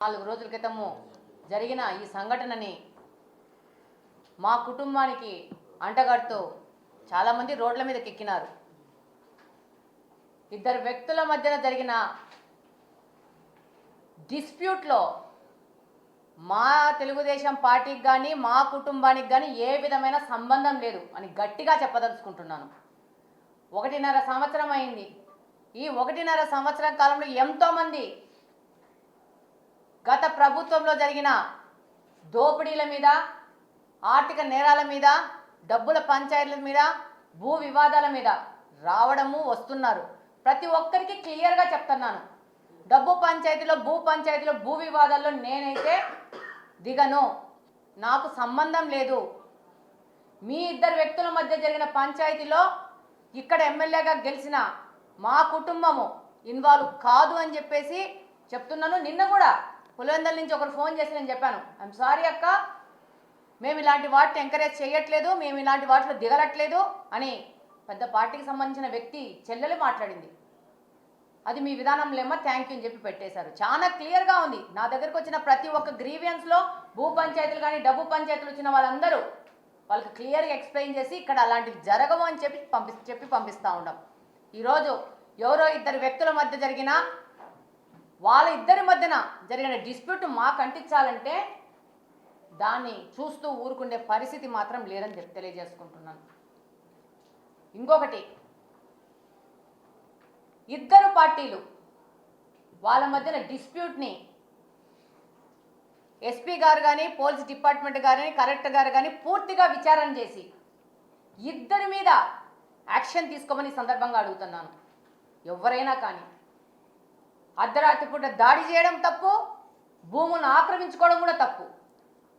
4 రోజుల క్రితము జరిగిన ఈ సంఘటనని మా కుటుంబానికి అంటగడుతూ చాలామంది రోడ్ల మీదకి ఎక్కినారు. ఇద్దరు వ్యక్తుల మధ్యన జరిగిన డిస్ప్యూట్లో మా తెలుగుదేశం పార్టీకి కానీ మా కుటుంబానికి కానీ ఏ విధమైన సంబంధం లేదు అని గట్టిగా చెప్పదలుచుకుంటున్నాను. 1.5 సంవత్సరం అయింది. ఈ 1.5 సంవత్సరం కాలంలో ఎంతోమంది గత ప్రభుత్వంలో జరిగిన దోపిడీల మీద, ఆర్థిక నేరాల మీద, డబ్బుల పంచాయతీల మీద, భూ వివాదాల మీద రావడము వస్తున్నారు. ప్రతి ఒక్కరికి క్లియర్గా చెప్తున్నాను, డబ్బు పంచాయతీలో, భూ పంచాయతీలో, భూ వివాదాల్లో నేనైతే దిగను, నాకు సంబంధం లేదు. మీ ఇద్దరు వ్యక్తుల మధ్య జరిగిన పంచాయతీలో ఇక్కడ ఎమ్మెల్యేగా గెలిచిన మా కుటుంబము ఇన్వాల్వ్ కాదు అని చెప్పేసి చెప్తున్నాను. నిన్న కూడా పులివెందుల నుంచి ఒకరు ఫోన్ చేసి నేను చెప్పాను, ఐఎమ్ సారీ అక్క, మేము ఇలాంటి వాటిని ఎంకరేజ్ చేయట్లేదు, మేము ఇలాంటి వాటిలో దిగలట్లేదు అని పెద్ద పార్టీకి సంబంధించిన వ్యక్తి చెల్లెలు మాట్లాడింది. అది మీ విధానంలేమో థ్యాంక్ యూ అని చెప్పి పెట్టేశారు. చాలా క్లియర్గా ఉంది. నా దగ్గరకు వచ్చిన ప్రతి ఒక్క గ్రీవియన్స్లో భూ పంచాయతీలు కానీ డబ్బు పంచాయతీలు వచ్చిన వాళ్ళందరూ వాళ్ళకి క్లియర్గా ఎక్స్ప్లెయిన్ చేసి ఇక్కడ అలాంటివి జరగవు అని చెప్పి పంపిస్తూ ఉంటాం. ఈరోజు ఎవరో ఇద్దరు వ్యక్తుల మధ్య జరిగిన వాళ్ళ ఇద్దరి మధ్యన జరిగిన డిస్ప్యూట్ మాకు అంటించాలంటే దాన్ని చూస్తూ ఊరుకుండే పరిస్థితి మాత్రం లేదని తెలియజేసుకుంటున్నాను. ఇంకొకటి, ఇద్దరు పార్టీలు వాళ్ళ మధ్యన డిస్ప్యూట్ని ఎస్పీ గారు కానీ, పోలీస్ డిపార్ట్మెంట్ కానీ, కలెక్టర్ గారు కానీ పూర్తిగా విచారణ చేసి ఇద్దరి మీద యాక్షన్ తీసుకోమని సందర్భంగా అడుగుతున్నాను. ఎవరైనా కానీ అర్ధరాత్రి పూట దాడి చేయడం తప్పు, భూములను ఆక్రమించుకోవడం కూడా తప్పు.